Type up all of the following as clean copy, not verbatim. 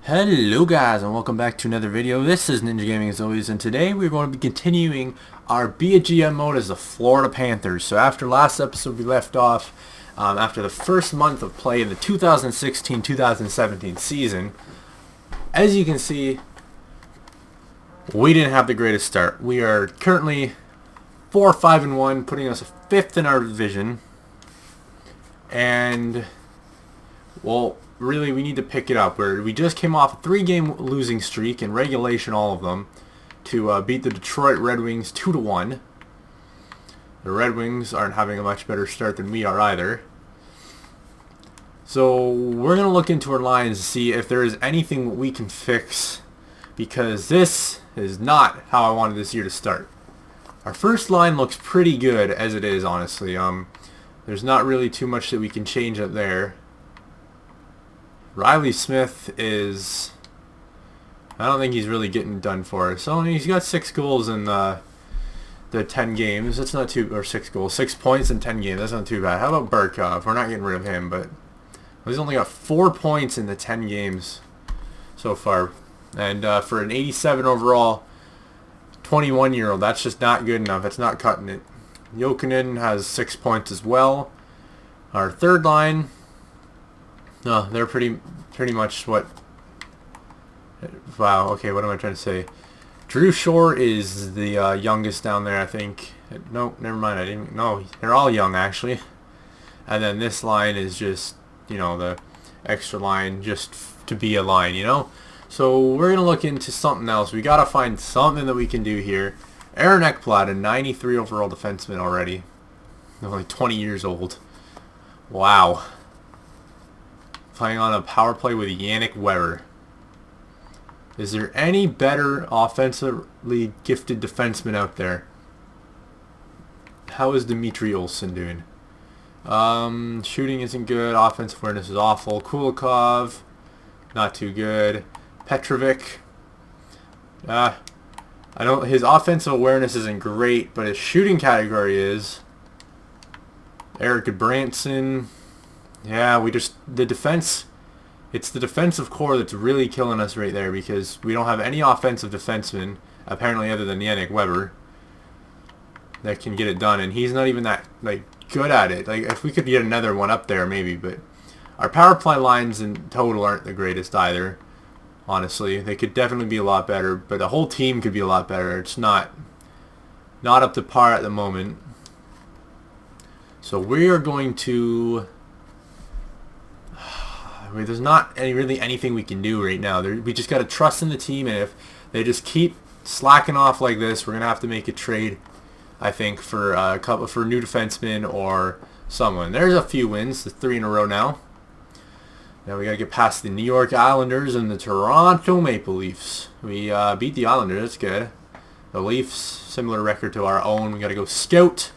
Hello guys and welcome back to another video. This is Ninja Gaming as always, and today we're going to be continuing our Be a GM mode as the Florida Panthers. So after last episode we left off after the first month of play in the 2016-2017 season. As you can see, we didn't have the greatest start. We are currently 4-5-1, putting us 5th in our division. And well, really, we need to pick it up. We just came off a 3-game losing streak in regulation, all of them, to beat the Detroit Red Wings 2-1. The Red Wings aren't having a much better start than we are either. So we're going to look into our lines to see if there is anything we can fix, because this is not how I wanted this year to start. Our first line looks pretty good as it is, honestly. There's not really too much that we can change up there. Riley Smith is... I don't think he's really getting done for. So he's got 6 goals in the 10 games. That's not too... Or 6 goals. 6 points in 10 games. That's not too bad. How about Barkov? We're not getting rid of him, but... He's only got 4 points in the 10 games so far. And for an 87 overall 21-year-old, that's just not good enough. It's not cutting it. Jokinen has 6 points as well. Our third line... No, they're pretty much what... Wow, okay, what am I trying to say? Drew Shore is the youngest down there, I think. No, never mind, I didn't... No, they're all young, actually. And then this line is just, you know, the extra line just to be a line, you know? So we're going to look into something else. We got to find something that we can do here. Aaron Ekblad, a 93 overall defenseman already. Only 20 years old. Wow. Playing on a power play with Yannick Weber. Is there any better offensively gifted defenseman out there? How is Dmitry Olsen doing? Shooting isn't good. Offensive awareness is awful. Kulikov, not too good. Petrovic. I don't. His offensive awareness isn't great, but his shooting category is. Eric Branson. Yeah, the defense, it's the defensive core that's really killing us right there, because we don't have any offensive defensemen, apparently, other than Yannick Weber, that can get it done, and he's not even that, like, good at it. Like, if we could get another one up there, maybe, but our power play lines in total aren't the greatest either, honestly. They could definitely be a lot better, but the whole team could be a lot better. It's not up to par at the moment. So we are going to... There's not really anything we can do right now. We just got to trust in the team, and if they just keep slacking off like this, we're gonna have to make a trade, I think, for a couple for new defensemen or someone. There's a few wins, the 3 in a row now. Now we got to get past the New York Islanders and the Toronto Maple Leafs. We beat the Islanders. That's good. The Leafs, similar record to our own. We got to go scout.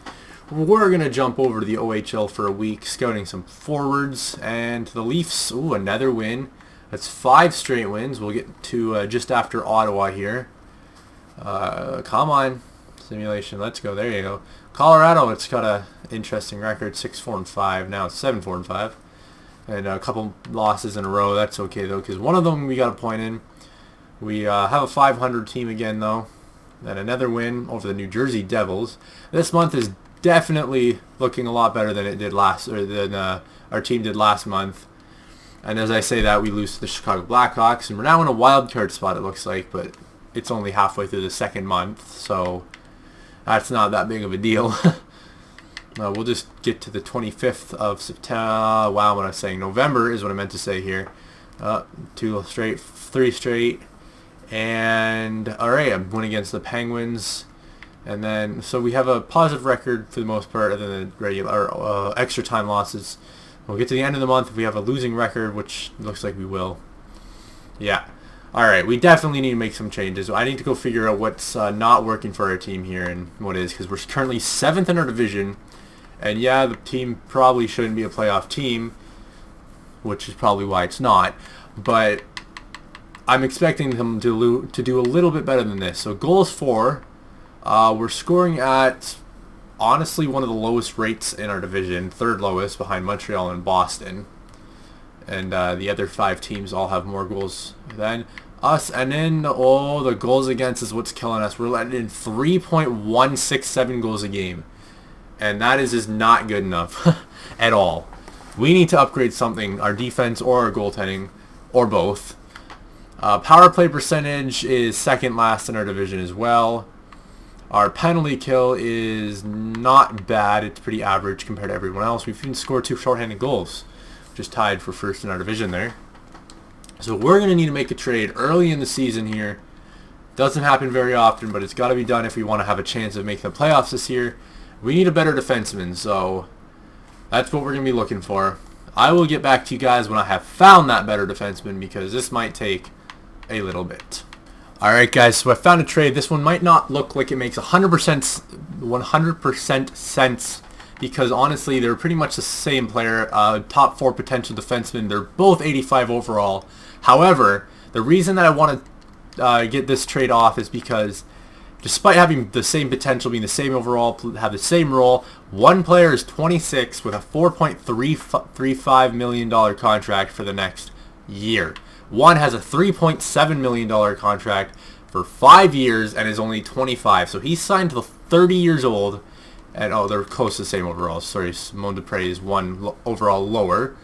We're going to jump over to the OHL for a week, scouting some forwards. And the Leafs, ooh, another win. That's 5 straight wins. We'll get to just after Ottawa here. Come on. Simulation, let's go. There you go. Colorado, it's got a interesting record, 6-4-5. Now it's 7-4-5. And a couple losses in a row. That's okay, though, because one of them we got a point in. We have a 500 team again, though. And another win over the New Jersey Devils. This month is definitely looking a lot better than it did our team did last month. And as I say that, we lose to the Chicago Blackhawks, and we're now in a wild card spot, it looks like, but it's only halfway through the second month, so that's not that big of a deal. We'll just get to the 25th of September. Wow, what I'm saying, November is what I meant to say here. 2 straight, 3 straight, and all right, I'm winning against the Penguins. And then, so we have a positive record for the most part, other than regular extra time losses. We'll get to the end of the month if we have a losing record, which looks like we will. Yeah. All right, we definitely need to make some changes. I need to go figure out what's not working for our team here and what is, because we're currently 7th in our division. And yeah, the team probably shouldn't be a playoff team, which is probably why it's not. But I'm expecting them to do a little bit better than this. So goals for... we're scoring at, honestly, one of the lowest rates in our division, 3rd lowest behind Montreal and Boston. And the other 5 teams all have more goals than us. And then, oh, the goals against is what's killing us. We're letting in 3.167 goals a game. And that is just not good enough at all. We need to upgrade something, our defense or our goaltending, or both. Power play percentage is second last in our division as well. Our penalty kill is not bad. It's pretty average compared to everyone else. We've even scored 2 shorthanded goals. Just tied for first in our division there. So we're going to need to make a trade early in the season here. Doesn't happen very often, but it's got to be done if we want to have a chance of making the playoffs this year. We need a better defenseman, so that's what we're going to be looking for. I will get back to you guys when I have found that better defenseman, because this might take a little bit. Alright guys, so I found a trade. This one might not look like it makes 100% sense, because honestly they're pretty much the same player, top 4 potential defensemen. They're both 85 overall. However, the reason that I want to get this trade off is because despite having the same potential, being the same overall, have the same role, one player is 26 with a $4.35 million contract for the next year. One has a $3.7 million contract for 5 years and is only 25. So he's signed to 30 years old. And oh, they're close to the same overall. Sorry, Simone Dupre is one overall lower.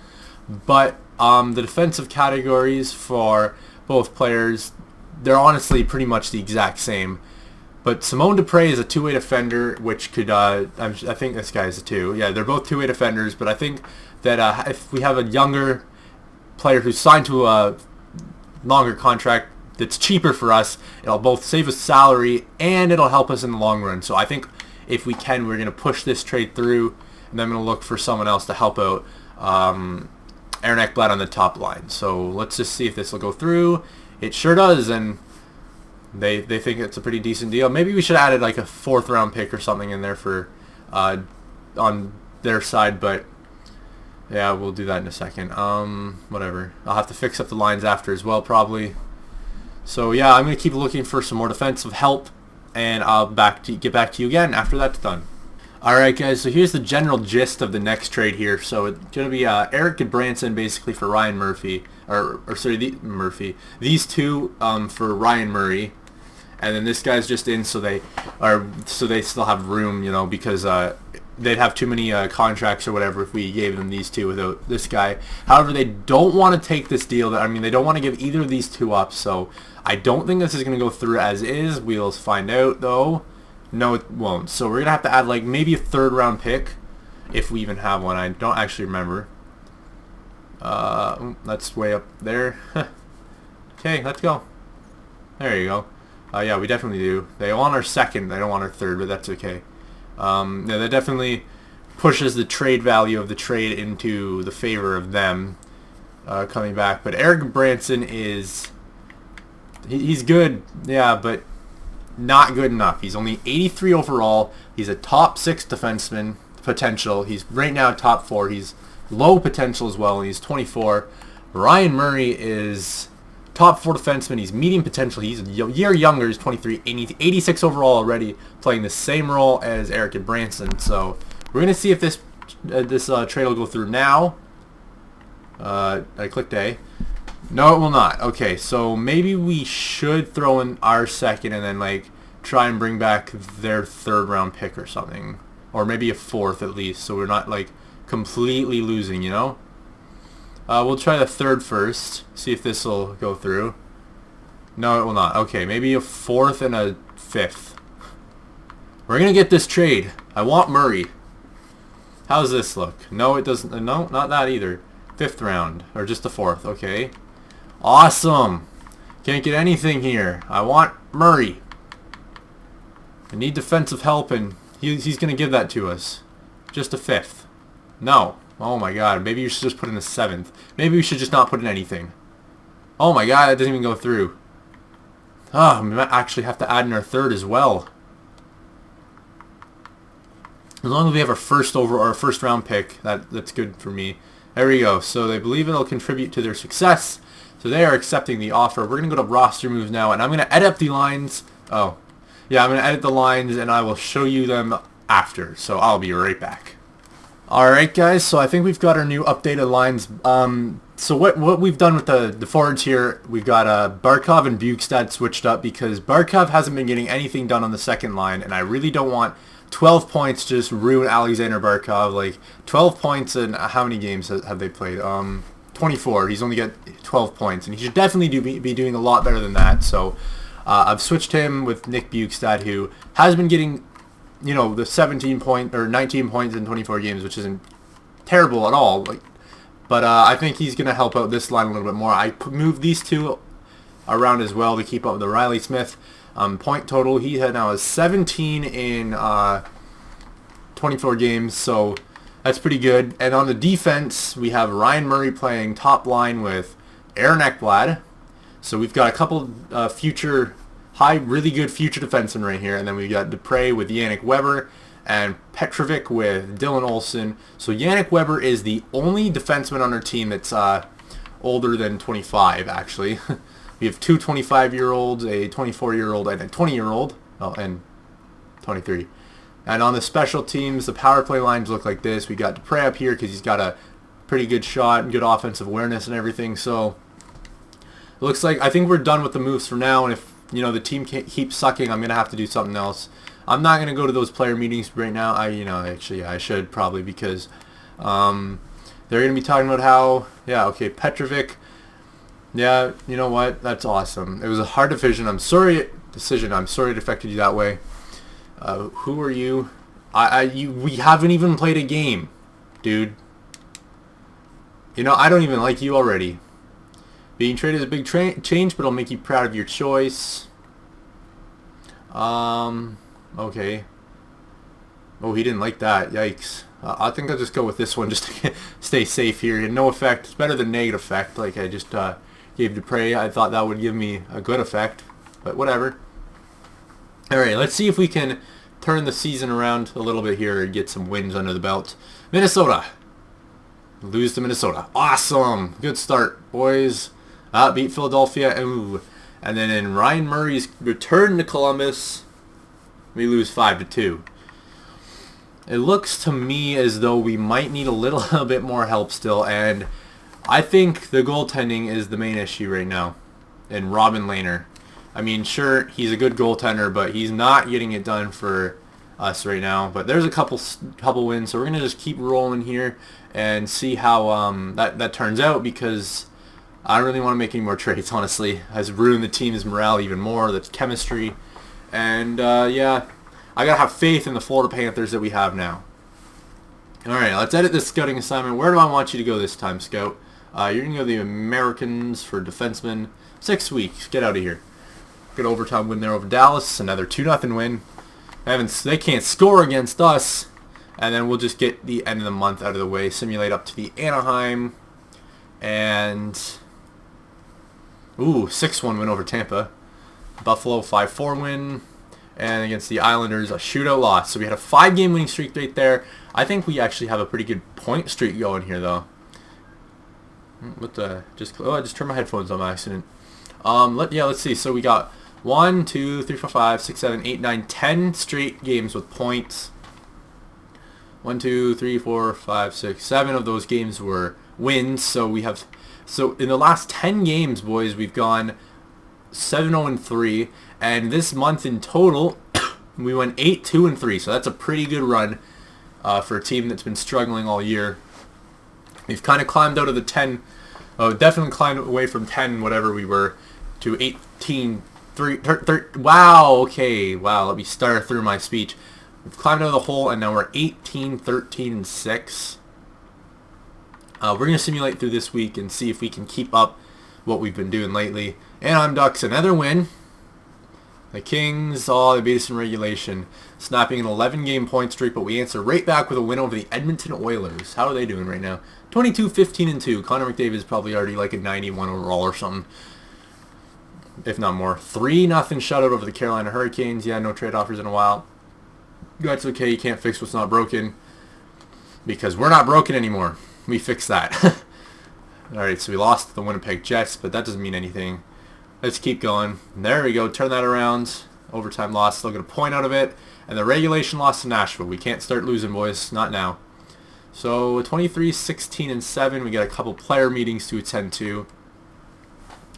But the defensive categories for both players, they're honestly pretty much the exact same. But Simone Dupre is a two-way defender, which could, I think this guy is a 2. Yeah, they're both two-way defenders. But I think that if we have a younger player who's signed to a longer contract that's cheaper for us, it'll both save us salary and it'll help us in the long run. So I think if we can, we're going to push this trade through, and then I'm going to look for someone else to help out Aaron Ekblad on the top line. So let's just see if this will go through. It sure does, and they think it's a pretty decent deal. Maybe we should have added like a 4th round pick or something in there for on their side, but yeah, we'll do that in a second. Whatever. I'll have to fix up the lines after as well, probably. So yeah, I'm going to keep looking for some more defensive help, and I'll get back to you again after that's done. Alright guys, so here's the general gist of the next trade here. So it's going to be Eric Branson basically for Ryan Murphy, Murphy. These two for Ryan Murray, and then this guy's just in so they still have room, you know, because they'd have too many contracts or whatever if we gave them these two without this guy. However, they don't want to take this deal. They don't want to give either of these two up, so I don't think this is going to go through as is. We'll find out, though. No, it won't. So we're going to have to add, like, maybe a 3rd round pick, if we even have one. I don't actually remember. That's way up there. Okay, let's go. There you go. Yeah, we definitely do. They want our 2nd. They don't want our 3rd, but that's okay. Yeah, that definitely pushes the trade value of the trade into the favor of them coming back. But Eric Branson is... He's good, yeah, but not good enough. He's only 83 overall. He's a top 6 defenseman potential. He's right now top 4. He's low potential as well, and he's 24. Ryan Murray is top 4 defenseman. He's medium potential. He's a year younger. He's 23, and he's 86 overall already, playing the same role as Eric Branson. So we're going to see if this trade will go through now. I clicked A. No, it will not. Okay, so maybe we should throw in our 2nd and then like try and bring back their 3rd round pick or something, or maybe a 4th at least, so we're not like completely losing, you know. We'll try the 3rd first. See if this will go through. No, it will not. Okay, maybe a 4th and a 5th. We're gonna get this trade. I want Murray. How's this look? No, it doesn't. No, not that either. 5th round or just the 4th. Okay. Awesome. Can't get anything here. I want Murray. I need defensive help, and he's going to give that to us. Just a 5th. No. Oh my god. Maybe you should just put in the 7th. Maybe we should just not put in anything. Oh my god, that doesn't even go through. Oh, we might actually have to add in our 3rd as well. As long as we have our 1st round pick, that's good for me. There we go. So they believe it'll contribute to their success. So they are accepting the offer. We're going to go to roster moves now, and I'm going to edit the lines. Oh, yeah, I'm going to edit the lines, and I will show you them after. So I'll be right back. Alright, guys, so I think we've got our new updated lines. So what we've done with the forwards here, we've got Barkov and Bukestad switched up because Barkov hasn't been getting anything done on the second line, and I really don't want 12 points to just ruin Alexander Barkov. Like 12 points in how many games have they played? 24. He's only got 12 points, and he should definitely be doing a lot better than that. So I've switched him with Nick Bukestad, who has been getting, you know, the 19 points in 24 games, which isn't terrible at all. Like, but I think he's going to help out this line a little bit more. I moved these two around as well to keep up with the Riley Smith point total. He now has 17 in 24 games, so that's pretty good. And on the defense, we have Ryan Murray playing top line with Aaron Ekblad. So we've got a couple really good future defensemen right here. And then we've got Dupre with Yannick Weber and Petrovic with Dylan Olsen. So Yannick Weber is the only defenseman on our team that's older than 25, actually. We have two 25-year-olds, a 24-year-old, and a 20-year-old, and 23. And on the special teams, the power play lines look like this. We got Dupre up here because he's got a pretty good shot and good offensive awareness and everything. So it looks like I think we're done with the moves for now. And if the team keeps sucking, I'm gonna have to do something else. I'm not gonna go to those player meetings right now. I should probably, because they're gonna be talking about how Petrovic. Yeah, you know what? That's awesome. It was a hard decision. I'm sorry it affected you that way. Who are you? We haven't even played a game, dude. I don't even like you already. Being traded is a big change, but it'll make you proud of your choice. Okay. Oh, he didn't like that. Yikes. I think I'll just go with this one just to stay safe here. No effect. It's better than negative effect. Like I just gave Dupre. I thought that would give me a good effect, but whatever. All right, let's see if we can turn the season around a little bit here and get some wins under the belt. Minnesota. Lose to Minnesota. Awesome. Good start, boys. Beat Philadelphia. Ooh. And then in Ryan Murray's return to Columbus, we lose 5-2. It looks to me as though we might need a little bit more help still, and I think the goaltending is the main issue right now. And Robin Lehner. I mean, sure, he's a good goaltender, but he's not getting it done for us right now. But there's a couple wins, so we're going to just keep rolling here and see how that turns out, because I don't really want to make any more trades, honestly. It has ruined the team's morale even more, the chemistry. And, yeah, I got to have faith in the Florida Panthers that we have now. All right, let's edit this scouting assignment. Where do I want you to go this time, Scout? You're going to go the Americans for defensemen. 6 weeks. Get out of here. Good overtime win there over Dallas. Another 2-0 win. They can't score against us. And then we'll just get the end of the month out of the way. Simulate up to the Anaheim. And 6-1 win over Tampa. Buffalo 5-4 win. And against the Islanders, a shootout loss. So we had a 5-game winning streak right there. I think we actually have a pretty good point streak going here, though. I just turned my headphones on by accident. Let's see. So we got 1, 2, 3, 4, 5, 6, 7, 8, 9, 10 straight games with points. 1, 2, 3, 4, 5, 6, 7 of those games were wins. So in the last 10 games, boys, we've gone 7-0-3, and this month in total, we went 8-2-3. So that's a pretty good run for a team that's been struggling all year. We've kind of climbed out of the 10. Definitely climbed away from 10, whatever we were, to 18. Wow. Okay. Wow. Let me start through my speech. We've climbed out of the hole, and now we're 18, 13, and 6. We're going to simulate through this week and see if we can keep up what we've been doing lately. Anaheim Ducks, another win. The Kings, they beat us in regulation, snapping an 11-game point streak, but we answer right back with a win over the Edmonton Oilers. How are they doing right now? 22-15-2. Connor McDavid is probably already like a 91 overall or something, if not more. 3-0 shutout over the Carolina Hurricanes. Yeah, no trade offers in a while. That's okay. You can't fix what's not broken, because we're not broken anymore. We fixed that. All right, so we lost to the Winnipeg Jets, but that doesn't mean anything. Let's keep going. There we go. Turn that around. Overtime loss. Still get a point out of it. And the regulation loss to Nashville. We can't start losing, boys. Not now. So 23, 16, and 7. We got a couple player meetings to attend to.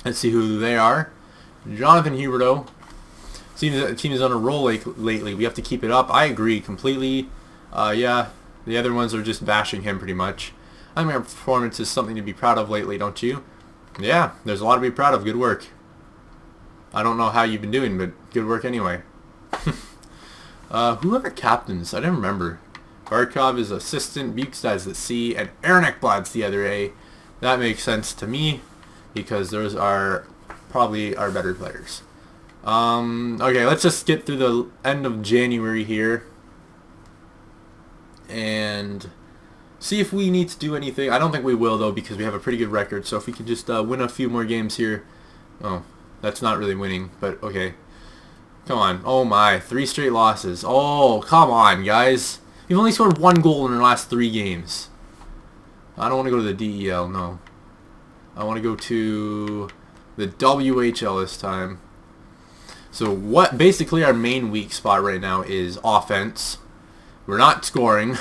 Let's see who they are. Jonathan Huberdeau. Seems that the team is on a roll lately. We have to keep it up. I agree completely. Yeah, the other ones are just bashing him pretty much. I think our performance is something to be proud of lately, don't you? Yeah, there's a lot to be proud of. Good work. I don't know how you've been doing, but good work anyway. Who are captains? I don't remember. Barkov is assistant, Bukestad's the C, and Aaron Ekblad's the other A. That makes sense to me because those are probably our better players. Okay, let's just get through the end of January here and see if we need to do anything. I don't think we will, though, because we have a pretty good record. So if we can just win a few more games here. Oh, that's not really winning, but okay. Come on. Oh, my. 3 straight losses. Oh, come on, guys. We've only scored 1 goal in our last 3 games. I don't want to go to the DEL, no. I want to go to the WHL this time. So what basically our main weak spot right now is offense. We're not scoring.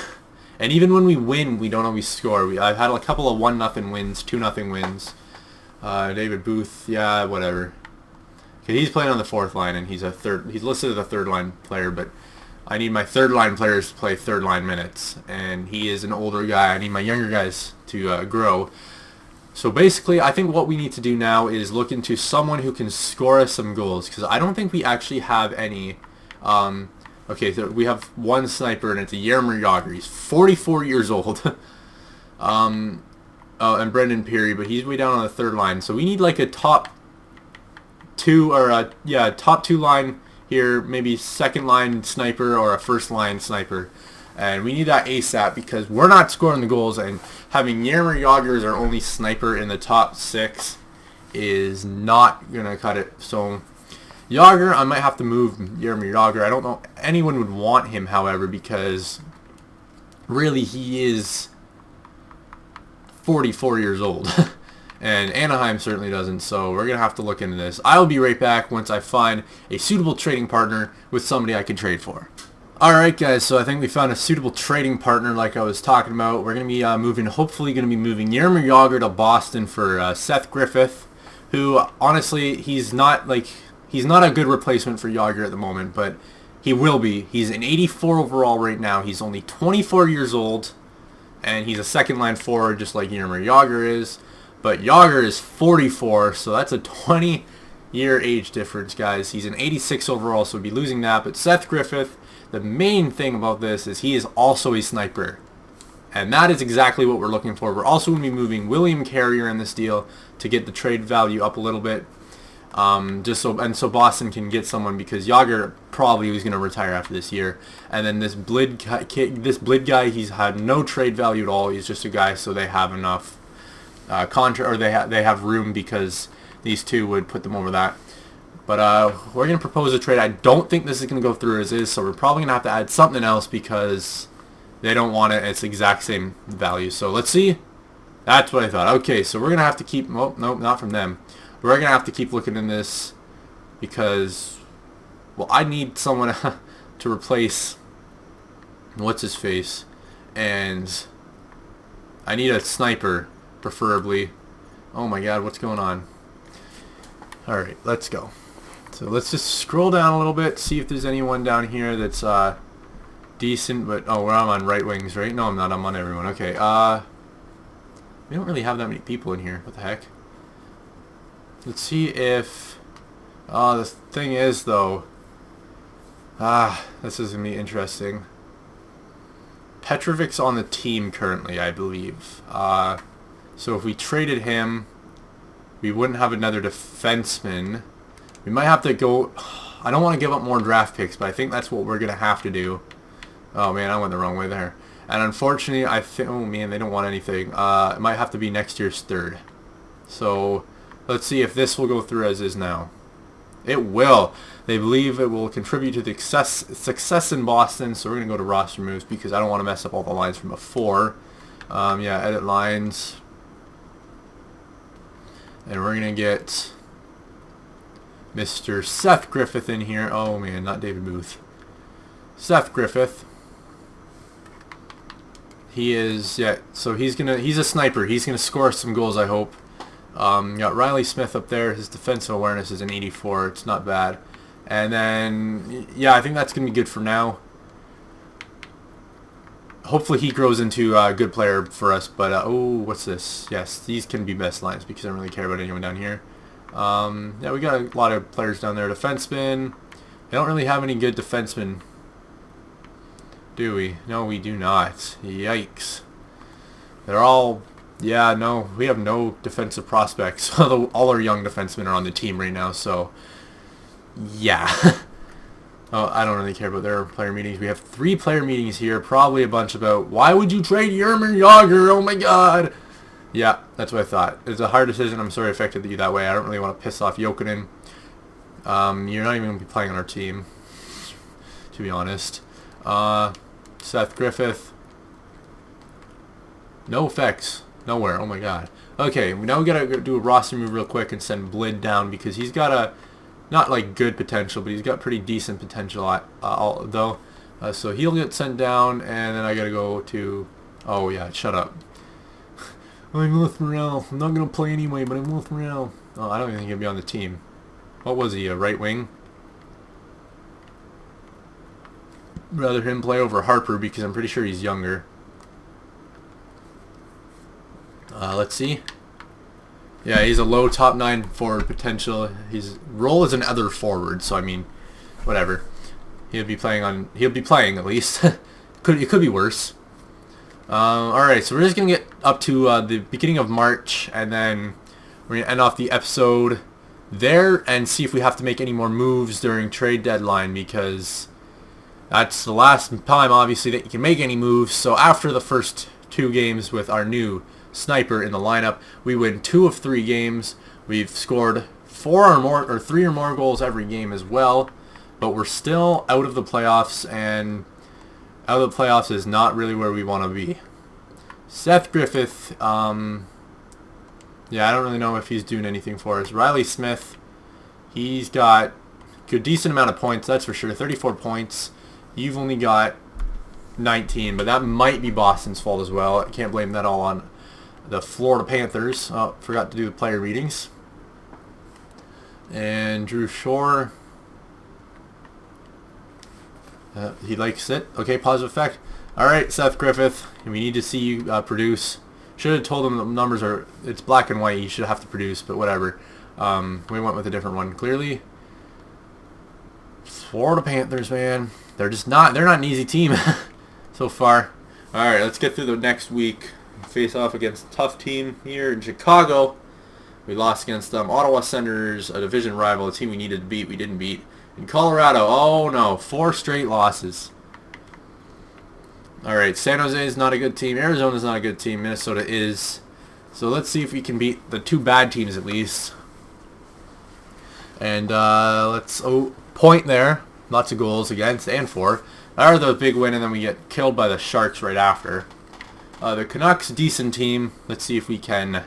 And even when we win, we don't always score. I've had a couple of 1-0 wins, 2-0 wins. David Booth, yeah, whatever. Okay, he's playing on the 4th line, and he's listed as a 3rd line player, but I need my 3rd line players to play 3rd line minutes. And he is an older guy. I need my younger guys to grow. So basically, I think what we need to do now is look into someone who can score us some goals, because I don't think we actually have any. Okay, so we have one sniper, and it's a Jaromir Jagr. He's 44 years old. And Brendan Peary, but he's way down on the 3rd line. So we need like a top 2 or top 2 line here, maybe 2nd line sniper or a 1st line sniper. And we need that ASAP because we're not scoring the goals, and having Jaromir Jagr as our only sniper in the top 6 is not going to cut it. So Jagr, I might have to move Jaromir Jagr. I don't know anyone would want him, however, because really he is 44 years old. And Anaheim certainly doesn't, so we're going to have to look into this. I'll be right back once I find a suitable trading partner with somebody I can trade for. Alright guys, so I think we found a suitable trading partner like I was talking about. We're going to be hopefully going to be moving Jaromir Jagr to Boston for Seth Griffith, who honestly, he's not a good replacement for Jagr at the moment, but he will be. He's an 84 overall right now. He's only 24 years old, and he's a 2nd line forward just like Jaromir Jagr is. But Jagr is 44, so that's a 20-year age difference, guys. He's an 86 overall, so we'll be losing that. But Seth Griffith, the main thing about this is he is also a sniper. And that is exactly what we're looking for. We're also going to be moving William Carrier in this deal to get the trade value up a little bit. So Boston can get someone, because Jagr probably was going to retire after this year. And then this Blid guy, he's had no trade value at all. He's just a guy, so they have enough they have room because these two would put them over that. But we're going to propose a trade. I don't think this is going to go through as is, so we're probably going to have to add something else because they don't want it. It's the exact same value. So let's see. That's what I thought. Okay, so we're going to have to keep... Oh, no, not from them. We're going to have to keep looking in this because, well, I need someone to replace what's-his-face, and I need a sniper, preferably. Oh my god, what's going on? Alright, let's go. So let's just scroll down a little bit, see if there's anyone down here that's decent, but... Oh, I'm on right wings, right? No, I'm not. I'm on everyone. Okay, we don't really have that many people in here. What the heck? Let's see if... the thing is, though... this is going to be interesting. Petrovic's on the team currently, I believe. So if we traded him, we wouldn't have another defenseman. We might have to go... I don't want to give up more draft picks, but I think that's what we're going to have to do. Oh, man, I went the wrong way there. And unfortunately, I think... Oh, man, they don't want anything. It might have to be next year's 3rd. So... Let's see if this will go through as is now. It will. They believe it will contribute to the success in Boston, so we're going to go to roster moves because I don't want to mess up all the lines from before. Yeah, edit lines. And we're going to get Mr. Seth Griffith in here. Oh, man, not David Booth. Seth Griffith. He is, yeah, so he's a sniper. He's gonna score some goals, I hope. Got Riley Smith up there. His defensive awareness is an 84. It's not bad. And then, yeah, I think that's gonna be good for now. Hopefully he grows into a good player for us. But oh, what's this? Yes, these can be best lines because I don't really care about anyone down here. Yeah, we got a lot of players down there. Defensemen. I don't really have any good defensemen. Do we? No, we do not. Yikes. They're all... Yeah, no. We have no defensive prospects. All our young defensemen are on the team right now, so... Yeah. Oh, I don't really care about their player meetings. We have 3 player meetings here. Probably a bunch about, why would you trade Yerman Yager? Oh my god. Yeah, that's what I thought. It's a hard decision. I'm sorry it affected you that way. I don't really want to piss off Jokinen. You're not even going to be playing on our team, to be honest. Seth Griffith. No effects. Nowhere. Oh my god. Okay, now we gotta do a roster move real quick and send Blid down because he's got a, not like good potential, but he's got pretty decent potential though. So he'll get sent down, and then I gotta go to, oh yeah, shut up. I'm Lith Morrell. I'm not gonna play anyway, but I'm Lith Morrell. Oh, I don't even think he'll be on the team. What was he, a right wing? Rather him play over Harper because I'm pretty sure he's younger. Let's see. Yeah, he's a low top 9 forward potential. His role is an other forward, so I mean, whatever. He'll be playing at least. It could be worse. Alright, so we're just gonna get up to the beginning of March, and then we're gonna end off the episode there and see if we have to make any more moves during trade deadline, because that's the last time, obviously, that you can make any moves. So after the first 2 games with our new sniper in the lineup, we win 2 of 3 games. We've scored 4 or more, or 3 or more goals every game as well. But we're still out of the playoffs, and out of the playoffs is not really where we want to be. Seth Griffith, yeah, I don't really know if he's doing anything for us. Riley Smith, he's got a decent amount of points, that's for sure. 34 points. You've only got 19, but that might be Boston's fault as well. I can't blame that all on the Florida Panthers. Oh, forgot to do the player readings. And Drew Shore, he likes it. Okay, positive effect. Alright, Seth Griffith, we need to see you produce. Should have told him the numbers are, it's black and white, you should have to produce, but whatever. We went with a different one, clearly. Florida Panthers, man. They're not an easy team so far. Alright, let's get through the next week. Face off against a tough team here in Chicago. We lost against them. Ottawa Senators, a division rival, a team we needed to beat, we didn't beat. In Colorado, oh no, 4 straight losses. Alright, San Jose is not a good team. Arizona is not a good team. Minnesota is. So let's see if we can beat the 2 bad teams at least. And let's, point there. Lots of goals against and for. That are the big win, and then we get killed by the Sharks right after. The Canucks, decent team. Let's see if we can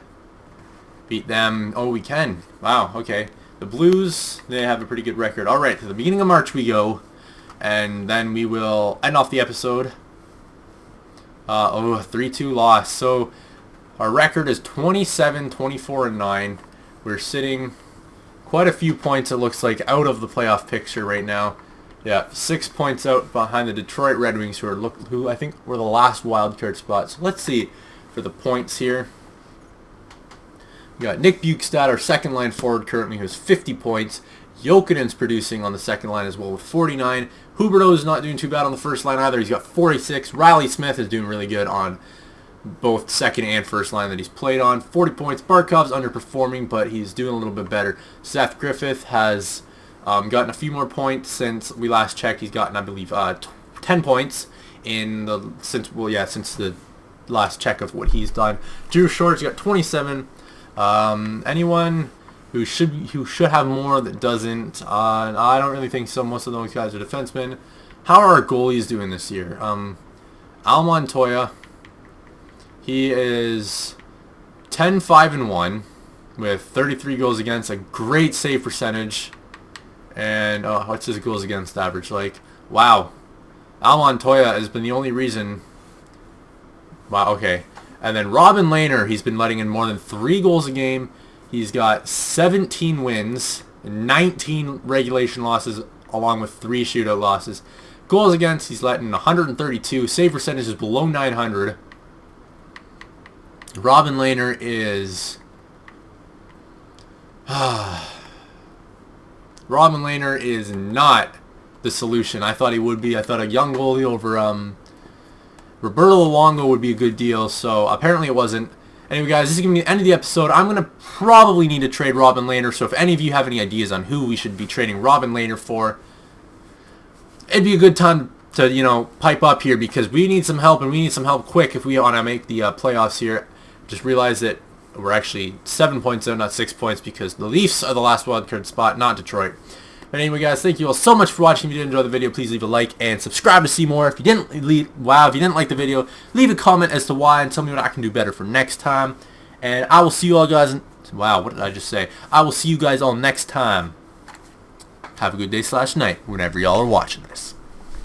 beat them. Oh, we can. Wow, okay. The Blues, they have a pretty good record. Alright, to the beginning of March we go. And then we will end off the episode. 3-2 loss. So our record is 27, 24, and 9. We're sitting quite a few points, it looks like, out of the playoff picture right now. Yeah, 6 points out behind the Detroit Red Wings, who I think were the last wild card spot. So let's see for the points here. We got Nick Bukestad, our second line forward currently, who has 50 points. Jokinen's producing on the second line as well with 49. Huberdeau is not doing too bad on the first line either. He's got 46. Riley Smith is doing really good on both second and first line that he's played on. 40 points. Barkov's underperforming, but he's doing a little bit better. Seth Griffith has gotten a few more points since we last checked. He's gotten, I believe, 10 points since the last check of what he's done. Drew Short's got 27. Anyone who should have more that doesn't? I don't really think so. Most of those guys are defensemen. How are our goalies doing this year? Al Montoya, he is 10-5-1 with 33 goals against, a great save percentage. And what's his goals against average like? Wow. Al Montoya has been the only reason Wow, okay. And then Robin Lehner, he's been letting in more than 3 goals a game. He's got 17 wins, 19 regulation losses, along with 3 shootout losses. Goals against, he's letting 132. Save percentage is below 900. Robin Lehner is... Robin Lehner is not the solution. I thought he would be. I thought a young goalie over Roberto Luongo would be a good deal, so apparently it wasn't. Anyway, guys, this is going to be the end of the episode. I'm going to probably need to trade Robin Lehner, so if any of you have any ideas on who we should be trading Robin Lehner for, it'd be a good time to, you know, pipe up here, because we need some help, and we need some help quick if we want to make the playoffs here. Just realize that we're actually 7 points out, not 6 points, because the Leafs are the last wildcard spot, not Detroit. But anyway, guys, thank you all so much for watching. If you did enjoy the video, please leave a like and subscribe to see more. If you didn't if you didn't like the video, leave a comment as to why and tell me what I can do better for next time. And I will see you all guys. Wow, what did I just say? I will see you guys all next time. Have a good day / night whenever y'all are watching this.